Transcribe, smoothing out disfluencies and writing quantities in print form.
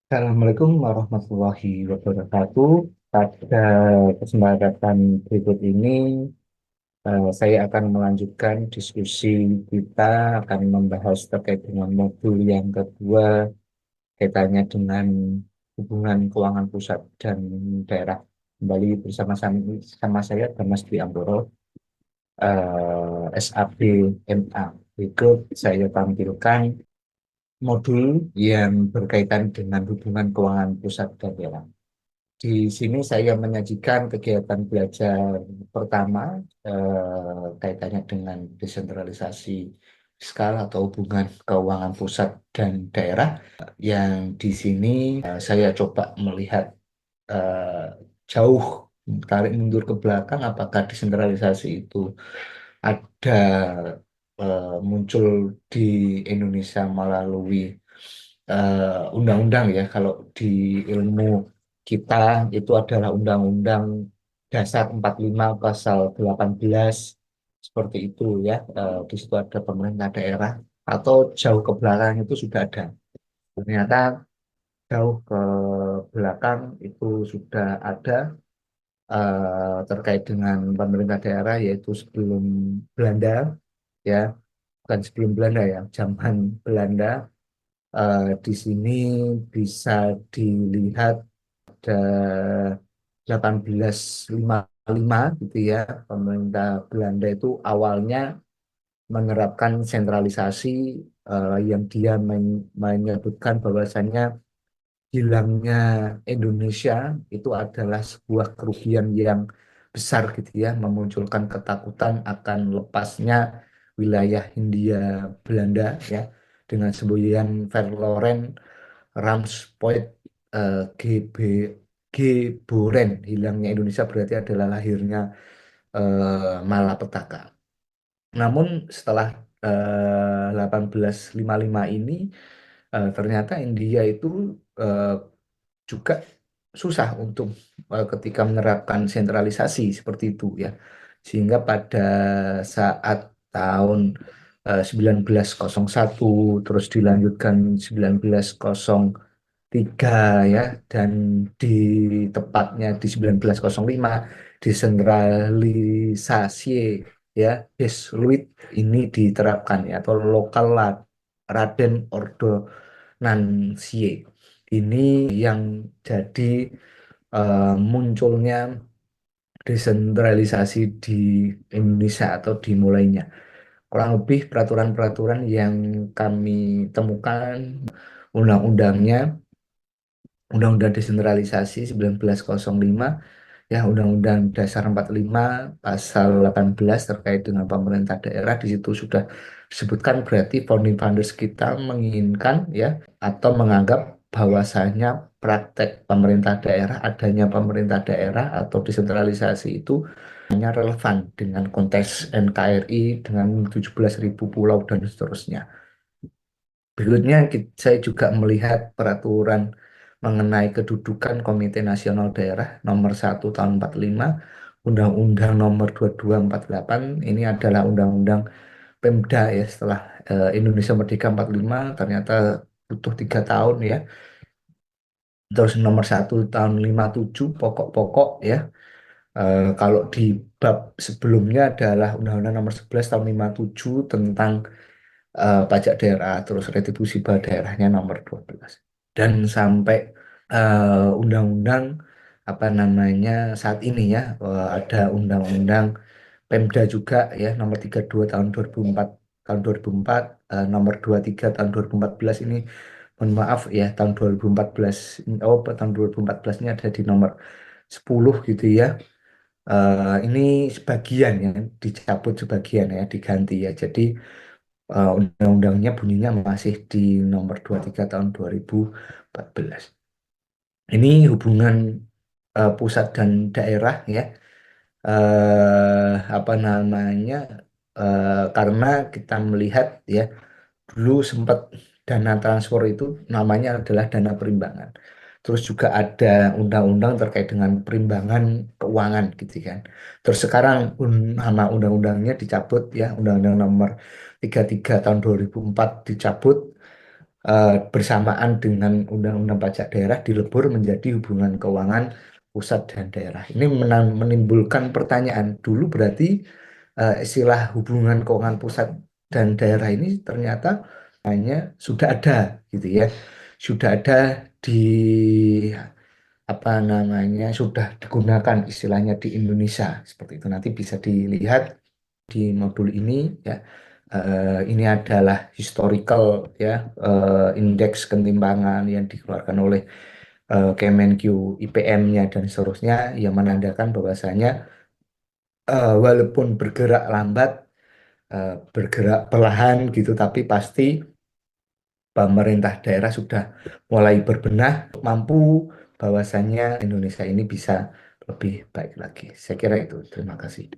Assalamualaikum warahmatullahi wabarakatuh. Pada kesempatan berikut ini, saya akan melanjutkan diskusi kita akan membahas terkait dengan modul yang kedua, kaitannya dengan hubungan keuangan pusat dan daerah. Kembali bersama saya, Damas Dwi Amboro, SAB MA. Berikut saya tampilkan modul yang berkaitan dengan hubungan keuangan pusat dan daerah. Di sini saya menyajikan kegiatan belajar pertama kaitannya dengan desentralisasi fiskal atau hubungan keuangan pusat dan daerah. Yang di sini saya coba melihat eh, jauh, tarik mundur ke belakang, apakah desentralisasi itu ada muncul di Indonesia melalui undang-undang ya. Kalau di ilmu kita itu adalah Undang-Undang Dasar 45 Pasal 18 seperti itu ya. Di situ ada pemerintah daerah atau jauh ke belakang itu sudah ada. Ternyata jauh ke belakang itu sudah ada terkait dengan pemerintah daerah yaitu sebelum Belanda ya, bukan sebelum Belanda ya, zaman Belanda. Di sini bisa dilihat ada 1855 gitu ya, pemerintah Belanda itu awalnya menerapkan sentralisasi yang dia menyebutkan bahwasannya hilangnya Indonesia itu adalah sebuah kerugian yang besar gitu ya, memunculkan ketakutan akan lepasnya wilayah Hindia Belanda ya, dengan semboyan Verloren Ramspoort GB G Boren. Hilangnya Indonesia berarti adalah lahirnya malapetaka. Namun setelah 1855 ini ternyata India itu eh, juga susah untuk ketika menerapkan sentralisasi seperti itu ya. Sehingga pada saat tahun 1901 terus dilanjutkan 1903 ya, dan di tepatnya di 1905 desentralisasi ya, Bisluit ini diterapkan ya, atau lokal Raden Ordonansie. Ini yang jadi munculnya desentralisasi di Indonesia atau dimulainya. Kurang lebih peraturan-peraturan yang kami temukan, undang-undangnya, Undang-Undang Desentralisasi 1905 ya, Undang-Undang Dasar 45 Pasal 18 terkait dengan pemerintah daerah. Di situ sudah disebutkan, berarti founding fathers kita menginginkan ya, atau menganggap bahwasanya praktek pemerintah daerah, adanya pemerintah daerah atau desentralisasi itu hanya relevan dengan konteks NKRI dengan 17.000 pulau dan seterusnya. Berikutnya saya juga melihat peraturan mengenai kedudukan Komite Nasional Daerah nomor 1 tahun 45, Undang-Undang nomor 2248. Ini adalah undang-undang Pemda ya, setelah Indonesia Merdeka 45 ternyata butuh 3 tahun ya. Terus nomor 1 tahun 57 pokok-pokok ya. Kalau di bab sebelumnya adalah Undang-Undang nomor 11 tahun 57 tentang pajak daerah, terus retribusi daerahnya nomor 12. Dan sampai undang-undang apa namanya saat ini ya, ada undang-undang Pemda juga ya, nomor 32 tahun 2004, nomor 23 tahun 2014 ini, mohon maaf ya, tahun 2014, tahun 2014 ini ada di nomor 10 gitu ya. Ini sebagian ya dicabut, sebagian ya diganti ya. Jadi undang-undangnya bunyinya masih di nomor 23 tahun 2014. Ini hubungan pusat dan daerah ya. Apa namanya? Karena kita melihat ya, dulu sempat dana transfer itu namanya adalah dana perimbangan. Terus juga ada undang-undang terkait dengan perimbangan keuangan gitu kan. Terus sekarang nama undang-undangnya dicabut ya, Undang-Undang nomor 33 tahun 2004 dicabut. bersamaan dengan Undang-Undang Pajak Daerah dilebur menjadi hubungan keuangan pusat dan daerah. Ini menimbulkan pertanyaan dulu berarti istilah hubungan keuangan pusat dan daerah ini ternyata hanya sudah ada gitu ya, sudah ada di apa namanya sudah digunakan istilahnya di Indonesia seperti itu. Nanti bisa dilihat di modul ini ya. Ini adalah historical ya, indeks ketimpangan yang dikeluarkan oleh Kemenq, IPM-nya dan seterusnya yang menandakan bahwasanya walaupun bergerak lambat, bergerak perlahan gitu, tapi pasti pemerintah daerah sudah mulai berbenah, mampu bahwasanya Indonesia ini bisa lebih baik lagi. Saya kira itu. Terima kasih.